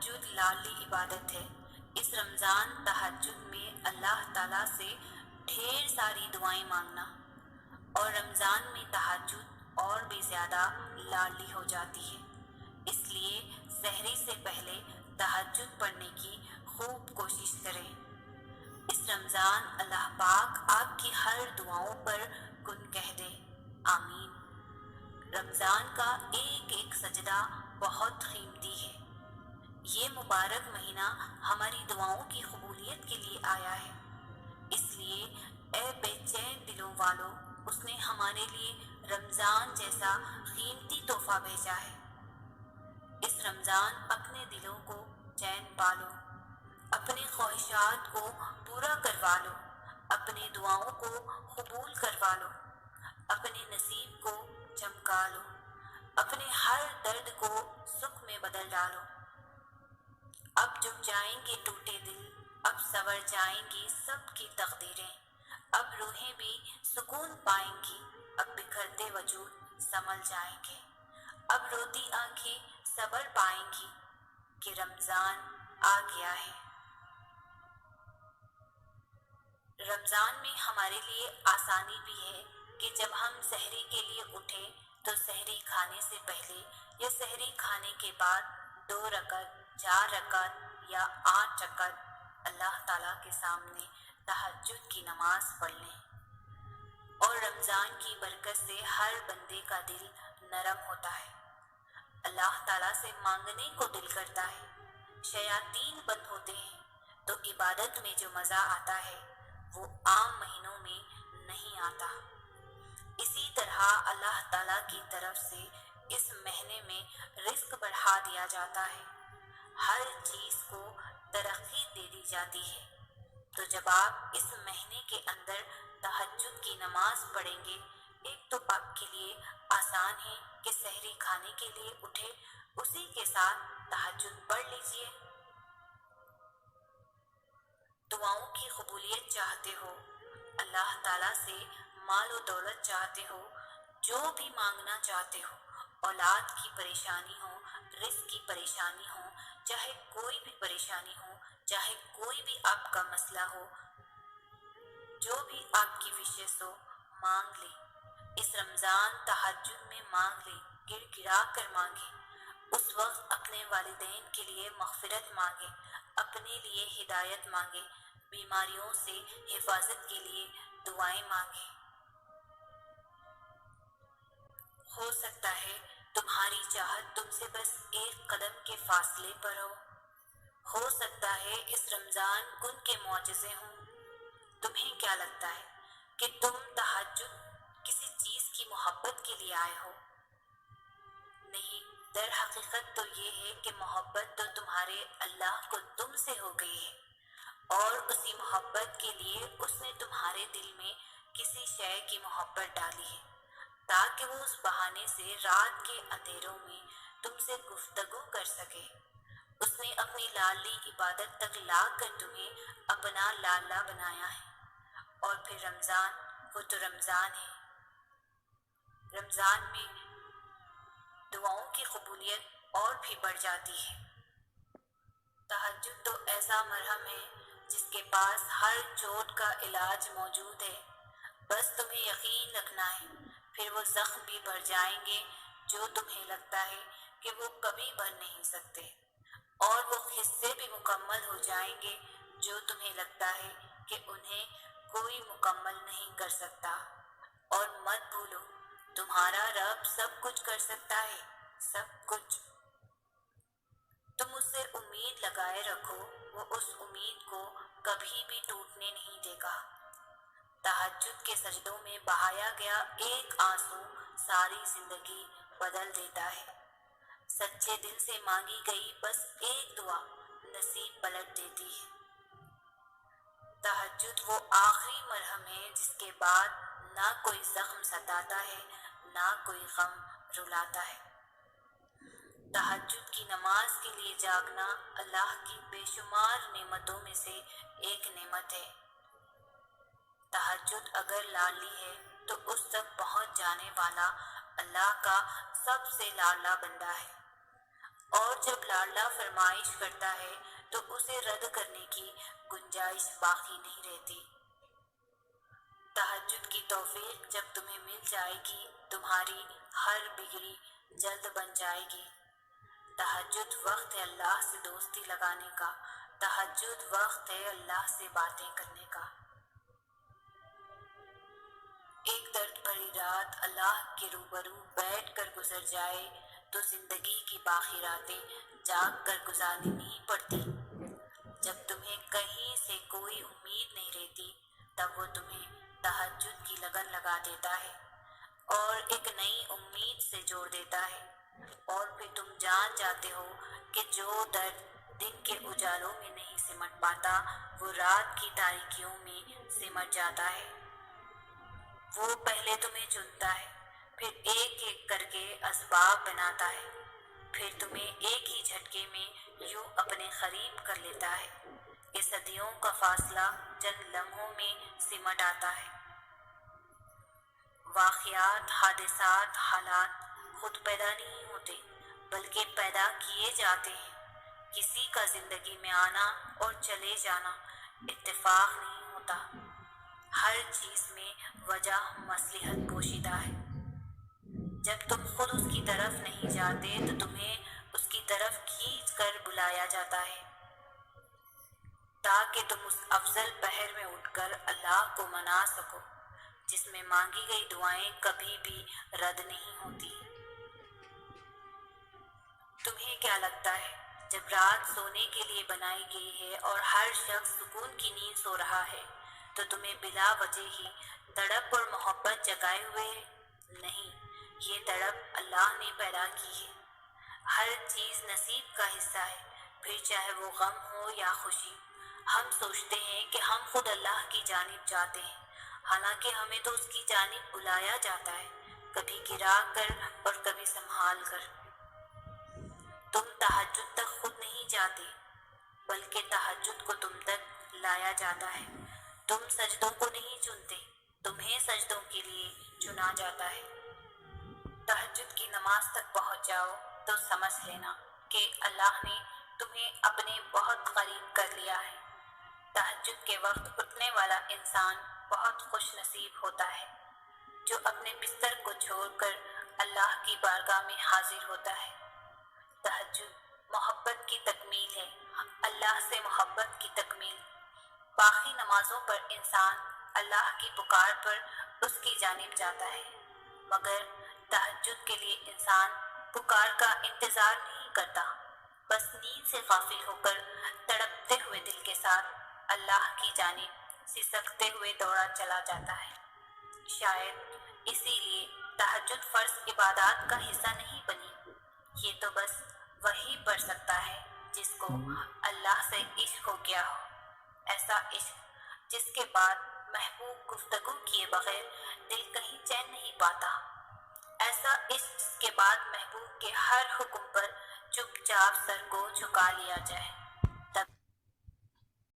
تہجد لاڈلی عبادت ہے۔ اس رمضان تہجد میں اللہ تعالیٰ سے ڈھیر ساری دعائیں مانگنا، اور رمضان میں تہجد اور بھی زیادہ لاڈلی ہو جاتی ہے۔ اس لیے سحری سے پہلے تہجد پڑھنے کی خوب کوشش کریں۔ اس رمضان اللہ پاک آپ کی ہر دعاؤں پر کن کہہ دے، آمین۔ رمضان کا ایک ایک سجدہ بہت قیمتی ہے۔ یہ مبارک مہینہ ہماری دعاؤں کی قبولیت کے لیے آیا ہے، اس لیے اے بے چین دلوں والو، اس نے ہمارے لیے رمضان جیسا قیمتی تحفہ بھیجا ہے۔ اس رمضان اپنے دلوں کو چین پالو، اپنے خواہشات کو پورا کروا لو، اپنے دعاؤں کو قبول کروا لو، اپنے نصیب کو چمکا لو، اپنے ہر درد کو سکھ میں بدل ڈالو۔ اب جھک جائیں گے ٹوٹے دل، اب سنور جائیں گی سب کی تقدیریں، اب روحیں بھی سکون پائیں گی، اب بکھرتے وجود سنبھل جائیں گے، اب روتی آنکھیں صبر پائیں گی کہ رمضان آ گیا ہے۔ رمضان میں ہمارے لیے آسانی بھی ہے کہ جب ہم سحری کے لیے اٹھیں تو سحری کھانے سے پہلے یا سحری کھانے کے بعد 2 رکعت، 4 رکعت یا 8 رکعت اللہ تعالیٰ کے سامنے تہجد کی نماز پڑھ لیں، اور رمضان کی برکت سے ہر بندے کا دل نرم ہوتا ہے، اللہ تعالیٰ سے مانگنے کو دل کرتا ہے، شیاطین بند ہوتے ہیں، تو عبادت میں جو مزہ آتا ہے وہ عام مہینوں میں نہیں آتا۔ اسی طرح اللہ تعالیٰ کی طرف سے اس مہینے میں رزق بڑھا دیا جاتا ہے، ہر چیز کو ترقی دے دی جاتی ہے۔ تو جب آپ اس مہینے کے اندر تہجد کی نماز پڑھیں گے، ایک تو آپ کے لیے آسان ہے کہ سحری کھانے کے لیے اٹھے، اسی کے ساتھ تہجد پڑھ لیجئے۔ دعاؤں کی قبولیت چاہتے ہو، اللہ تعالیٰ سے مال و دولت چاہتے ہو، جو بھی مانگنا چاہتے ہو، اولاد کی پریشانی ہو، رزق کی پریشانی ہو، چاہے کوئی بھی پریشانی ہو، چاہے کوئی بھی آپ کا مسئلہ ہو، جو بھی آپ کی وشز ہو، مانگ لیں۔ اس رمضان تہجد میں مانگ لیں، گر گرا کر مانگیں۔ اس وقت اپنے والدین کے لیے مغفرت مانگیں، اپنے لیے ہدایت مانگیں، بیماریوں سے حفاظت کے لیے دعائیں مانگیں۔ ہو سکتا ہے تمہاری چاہت تم سے بس ایک قدم کے فاصلے پر ہو سکتا ہے اس رمضان کن کے معجزے ہوں۔ تمہیں کیا لگتا ہے کہ تم تہجد کسی چیز کی محبت کے لیے آئے ہو؟ نہیں، در حقیقت تو یہ ہے کہ محبت تو تمہارے اللہ کو تم سے ہو گئی ہے، اور اسی محبت کے لیے اس نے تمہارے دل میں کسی شے کی محبت ڈالی ہے، تاکہ وہ اس بہانے سے رات کے اندھیروں میں تم سے گفتگو کر سکے۔ اس نے اپنی لاڈلی عبادت تک لا کر تمہیں اپنا لاڈلا بنایا ہے، اور پھر رمضان، وہ تو رمضان ہے۔ رمضان میں دعاؤں کی قبولیت اور بھی بڑھ جاتی ہے۔ تہجد تو ایسا مرہم ہے جس کے پاس ہر چوٹ کا علاج موجود ہے، بس تمہیں یقین رکھنا ہے، پھر وہ زخم بھی بھر جائیں گے جو تمہیں لگتا ہے کہ وہ کبھی بھر نہیں سکتے، اور وہ حصے بھی مکمل ہو جائیں گے جو تمہیں لگتا ہے کہ انہیں کوئی مکمل نہیں کر سکتا۔ اور مت بھولو، تمہارا رب سب کچھ کر سکتا ہے، سب کچھ۔ تم اس سے امید لگائے رکھو، وہ اس امید کو کبھی بھی ٹوٹنے نہیں دے گا۔ تہجد کے سجدوں میں بہایا گیا ایک آنسو ساری زندگی بدل دیتا ہے۔ سچے دل سے مانگی گئی بس ایک دعا نصیب پلٹ دیتی ہے۔ تہجد وہ آخری مرہم ہے جس کے بعد نہ کوئی زخم ستاتا ہے، نہ کوئی غم رلاتا ہے۔ تہجد کی نماز کے لیے جاگنا اللہ کی بے شمار نعمتوں میں سے ایک نعمت ہے۔ تہجد اگر لاڈلی ہے تو اس تک پہنچ جانے والا اللہ کا سب سے لاڈلا بندہ ہے۔ اور جب لاڈلا فرمائش کرتا ہے تو اسے رد کرنے کی گنجائش باقی نہیں رہتی۔ تہجد کی توفیق جب تمہیں مل جائے گی، تمہاری ہر بگڑی جلد بن جائے گی۔ تہجد وقت ہے اللہ سے دوستی لگانے کا، تہجد وقت ہے اللہ سے باتیں کرنے کا۔ ایک درد بھری رات اللہ کے روبرو بیٹھ کر گزر جائے تو زندگی کی باقی راتیں جاگ کر گزارنی نہیں پڑتی۔ جب تمہیں کہیں سے کوئی امید نہیں رہتی، تب وہ تمہیں تہجد کی لگن لگا دیتا ہے اور ایک نئی امید سے جوڑ دیتا ہے، اور پھر تم جان جاتے ہو کہ جو درد دن کے اجالوں میں نہیں سمٹ پاتا وہ رات کی تاریکیوں میں سمٹ جاتا ہے۔ وہ پہلے تمہیں چنتا ہے، پھر ایک ایک کر کے اسباب بناتا ہے، پھر تمہیں ایک ہی جھٹکے میں یوں اپنے قریب کر لیتا ہے کہ صدیوں کا فاصلہ چند لمحوں میں سمٹ آتا ہے۔ واقعات، حادثات، حالات خود پیدا نہیں ہوتے بلکہ پیدا کیے جاتے ہیں۔ کسی کا زندگی میں آنا اور چلے جانا اتفاق نہیں ہوتا۔ ہر چیز میں وجہ مصلحت پوشیدہ ہے۔ جب تم خود اس کی طرف نہیں جاتے تو تمہیں اس کی طرف کھینچ کر بلایا جاتا ہے، تاکہ تم اس افضل پہر میں اٹھ کر اللہ کو منا سکو جس میں مانگی گئی دعائیں کبھی بھی رد نہیں ہوتی۔ تمہیں کیا لگتا ہے جب رات سونے کے لیے بنائی گئی ہے اور ہر شخص سکون کی نیند سو رہا ہے تو تمہیں بلا وجہ ہی تڑپ اور محبت جگائے ہوئے ہے؟ نہیں، یہ تڑپ اللہ نے پیدا کی ہے۔ ہر چیز نصیب کا حصہ ہے، پھر چاہے وہ غم ہو یا خوشی۔ ہم سوچتے ہیں کہ ہم خود اللہ کی جانب جاتے ہیں، حالانکہ ہمیں تو اس کی جانب بلایا جاتا ہے، کبھی گرا کر اور کبھی سنبھال کر۔ تم تہجد تک خود نہیں جاتے بلکہ تہجد کو تم تک لایا جاتا ہے۔ تم سجدوں کو نہیں چنتے، تمہیں سجدوں کے لیے چنا جاتا ہے۔ تہجد کی نماز تک پہنچ جاؤ تو سمجھ لینا کہ اللہ نے تمہیں اپنے بہت قریب کر لیا ہے۔ تہجد کے وقت اٹھنے والا انسان بہت خوش نصیب ہوتا ہے جو اپنے بستر کو چھوڑ کر اللہ کی بارگاہ میں حاضر ہوتا ہے۔ تہجد محبت کی تکمیل ہے، اللہ سے محبت کی تکمیل۔ باقی نمازوں پر انسان اللہ کی پکار پر اس کی جانب جاتا ہے، مگر تہجد کے لیے انسان پکار کا انتظار نہیں کرتا، بس نیند سے غافل ہو کر تڑپتے ہوئے دل کے ساتھ اللہ کی جانب سسکتے ہوئے دوڑا چلا جاتا ہے۔ شاید اسی لیے تہجد فرض عبادات کا حصہ نہیں بنی۔ یہ تو بس وہی پڑھ سکتا ہے جس کو اللہ سے عشق ہو گیا ہو، ایسا عشق جس کے بعد محبوب گفتگو کیے بغیر دل کہیں چین نہیں پاتا، ایسا عشق جس کے بعد محبوب کے ہر حکم پر چپ چاپ سر کو جھکا لیا جائے۔